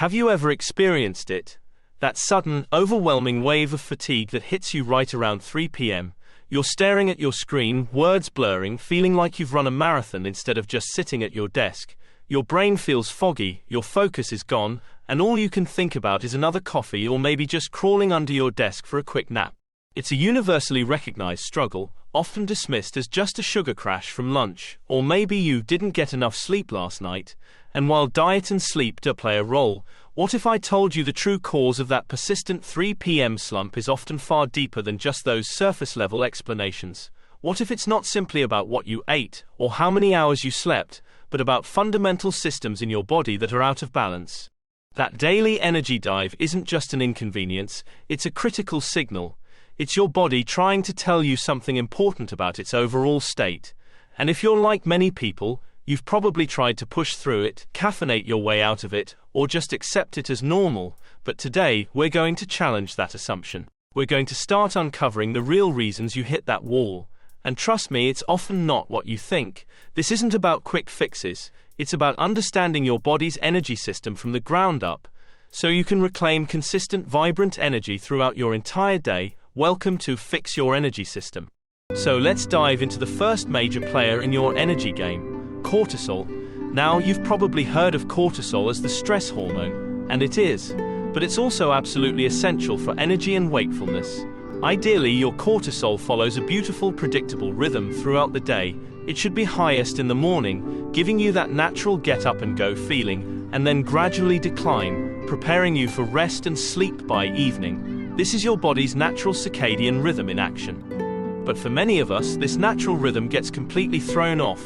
Have you ever experienced it? That sudden, overwhelming wave of fatigue that hits you right around 3 p.m. You're staring at your screen, words blurring, feeling like you've run a marathon instead of just sitting at your desk. Your brain feels foggy, your focus is gone, and all you can think about is another coffee or maybe just crawling under your desk for a quick nap. It's a universally recognized struggle, often dismissed as just a sugar crash from lunch, or maybe you didn't get enough sleep last night. And while diet and sleep do play a role, what if I told you the true cause of that persistent 3 p.m. slump is often far deeper than just those surface-level explanations? What if it's not simply about what you ate, or how many hours you slept, but about fundamental systems in your body that are out of balance? That daily energy dive isn't just an inconvenience, it's a critical signal. It's your body trying to tell you something important about its overall state. And if you're like many people, you've probably tried to push through it, caffeinate your way out of it, or just accept it as normal. But today, we're going to challenge that assumption. We're going to start uncovering the real reasons you hit that wall. And trust me, it's often not what you think. This isn't about quick fixes. It's about understanding your body's energy system from the ground up, so you can reclaim consistent, vibrant energy throughout your entire day. Welcome to Fix Your Energy System. So let's dive into the first major player in your energy game, cortisol. Now, you've probably heard of cortisol as the stress hormone, and it is, but it's also absolutely essential for energy and wakefulness. Ideally, your cortisol follows a beautiful, predictable rhythm throughout the day. It should be highest in the morning, giving you that natural get-up-and-go feeling, and then gradually decline, preparing you for rest and sleep by evening. This is your body's natural circadian rhythm in action. But for many of us, this natural rhythm gets completely thrown off,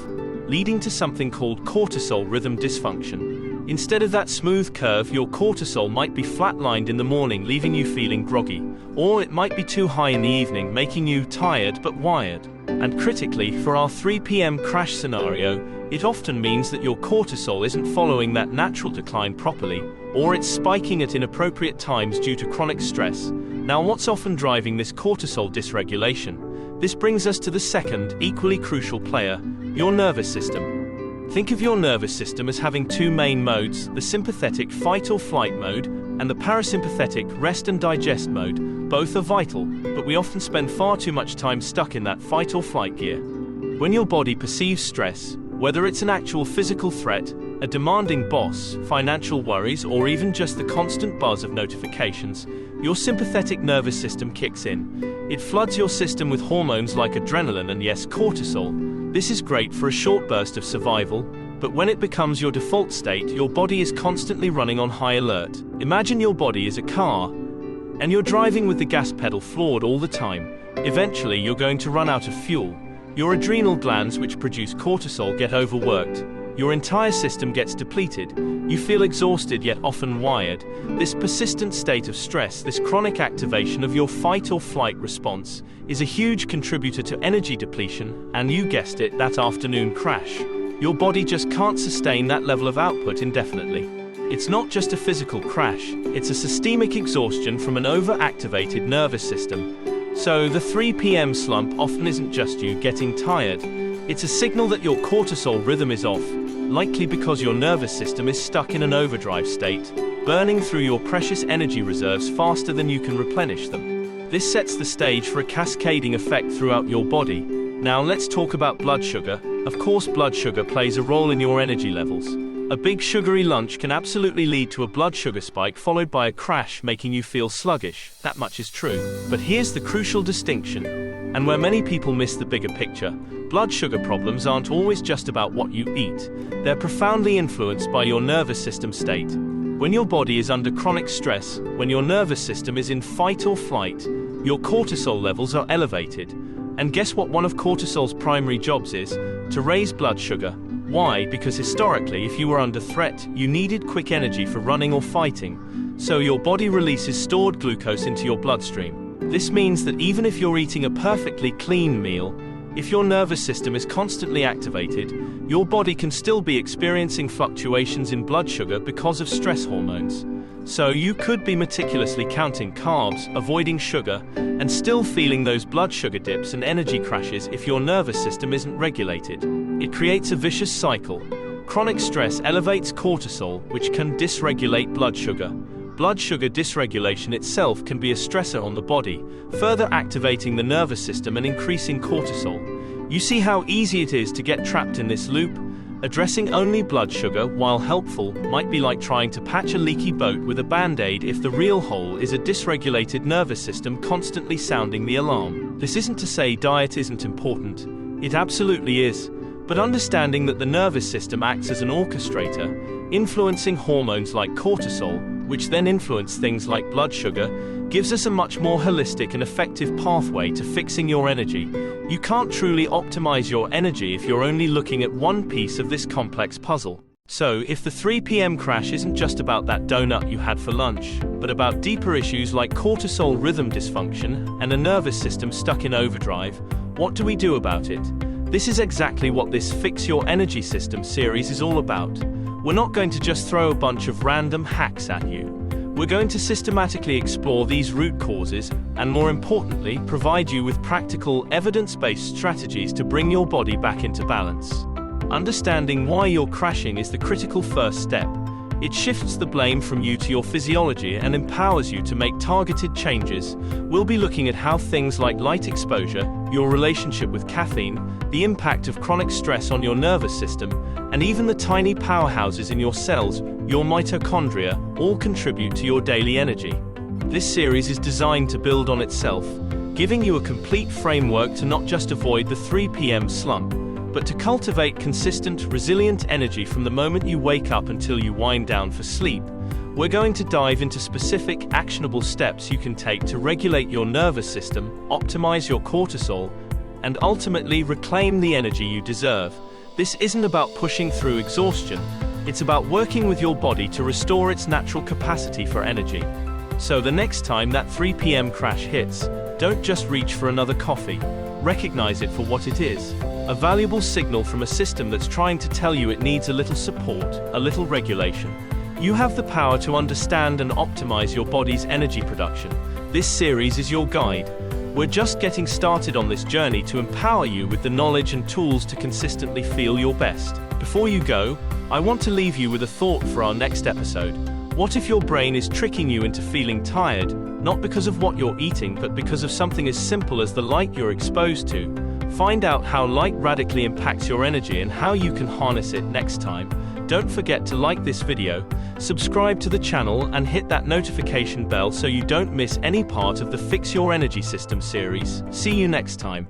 leading to something called cortisol rhythm dysfunction. Instead of that smooth curve, your cortisol might be flatlined in the morning, leaving you feeling groggy, or it might be too high in the evening, making you tired but wired. And critically, for our 3 p.m. crash scenario, it often means that your cortisol isn't following that natural decline properly, or it's spiking at inappropriate times due to chronic stress. Now, what's often driving this cortisol dysregulation? This brings us to the second, equally crucial player, your nervous system. Think of your nervous system as having two main modes, the sympathetic fight-or-flight mode and the parasympathetic rest and digest mode. Both are vital, but we often spend far too much time stuck in that fight-or-flight gear. When your body perceives stress, whether it's an actual physical threat, a demanding boss, financial worries, or even just the constant buzz of notifications, your sympathetic nervous system kicks in. It floods your system with hormones like adrenaline and, yes, cortisol. This is great for a short burst of survival, but when it becomes your default state, your body is constantly running on high alert. Imagine your body is a car, and you're driving with the gas pedal floored all the time. Eventually, you're going to run out of fuel. Your adrenal glands, which produce cortisol, get overworked. Your entire system gets depleted. You feel exhausted yet often wired. This persistent state of stress, this chronic activation of your fight-or-flight response, is a huge contributor to energy depletion, and you guessed it, that afternoon crash. Your body just can't sustain that level of output indefinitely. It's not just a physical crash, it's a systemic exhaustion from an overactivated nervous system. So the 3 p.m. slump often isn't just you getting tired. It's a signal that your cortisol rhythm is off, likely because your nervous system is stuck in an overdrive state, burning through your precious energy reserves faster than you can replenish them. This sets the stage for a cascading effect throughout your body. Now let's talk about blood sugar. Of course, blood sugar plays a role in your energy levels. A big sugary lunch can absolutely lead to a blood sugar spike followed by a crash, making you feel sluggish. That much is true. But here's the crucial distinction, and where many people miss the bigger picture. Blood sugar problems aren't always just about what you eat. They're profoundly influenced by your nervous system state. When your body is under chronic stress, when your nervous system is in fight or flight, your cortisol levels are elevated. And guess what one of cortisol's primary jobs is? To raise blood sugar. Why? Because historically, if you were under threat, you needed quick energy for running or fighting. So your body releases stored glucose into your bloodstream. This means that even if you're eating a perfectly clean meal, if your nervous system is constantly activated, your body can still be experiencing fluctuations in blood sugar because of stress hormones. So you could be meticulously counting carbs, avoiding sugar, and still feeling those blood sugar dips and energy crashes if your nervous system isn't regulated. It creates a vicious cycle. Chronic stress elevates cortisol, which can dysregulate blood sugar. Blood sugar dysregulation itself can be a stressor on the body, further activating the nervous system and increasing cortisol. You see how easy it is to get trapped in this loop? Addressing only blood sugar, while helpful, might be like trying to patch a leaky boat with a band-aid if the real hole is a dysregulated nervous system constantly sounding the alarm. This isn't to say diet isn't important. It absolutely is. But understanding that the nervous system acts as an orchestrator, influencing hormones like cortisol, which then influence things like blood sugar, gives us a much more holistic and effective pathway to fixing your energy. You can't truly optimize your energy if you're only looking at one piece of this complex puzzle. So, if the 3 p.m. crash isn't just about that donut you had for lunch, but about deeper issues like cortisol rhythm dysfunction and a nervous system stuck in overdrive, what do we do about it? This is exactly what this Fix Your Energy System series is all about. We're not going to just throw a bunch of random hacks at you. We're going to systematically explore these root causes and, more importantly, provide you with practical, evidence-based strategies to bring your body back into balance. Understanding why you're crashing is the critical first step. It shifts the blame from you to your physiology and empowers you to make targeted changes. We'll be looking at how things like light exposure, your relationship with caffeine, the impact of chronic stress on your nervous system, and even the tiny powerhouses in your cells, your mitochondria, all contribute to your daily energy. This series is designed to build on itself, giving you a complete framework to not just avoid the 3 p.m. slump, but to cultivate consistent, resilient energy from the moment you wake up until you wind down for sleep. We're going to dive into specific, actionable steps you can take to regulate your nervous system, optimize your cortisol, and ultimately reclaim the energy you deserve. This isn't about pushing through exhaustion, it's about working with your body to restore its natural capacity for energy. So the next time that 3 p.m. crash hits, don't just reach for another coffee. Recognize it for what it is. A valuable signal from a system that's trying to tell you it needs a little support, a little regulation. You have the power to understand and optimize your body's energy production. This series is your guide. We're just getting started on this journey to empower you with the knowledge and tools to consistently feel your best. Before you go, I want to leave you with a thought for our next episode. What if your brain is tricking you into feeling tired, not because of what you're eating, but because of something as simple as the light you're exposed to? Find out how light radically impacts your energy and how you can harness it next time. Don't forget to like this video, subscribe to the channel, and hit that notification bell so you don't miss any part of the Fix Your Energy System series. See you next time.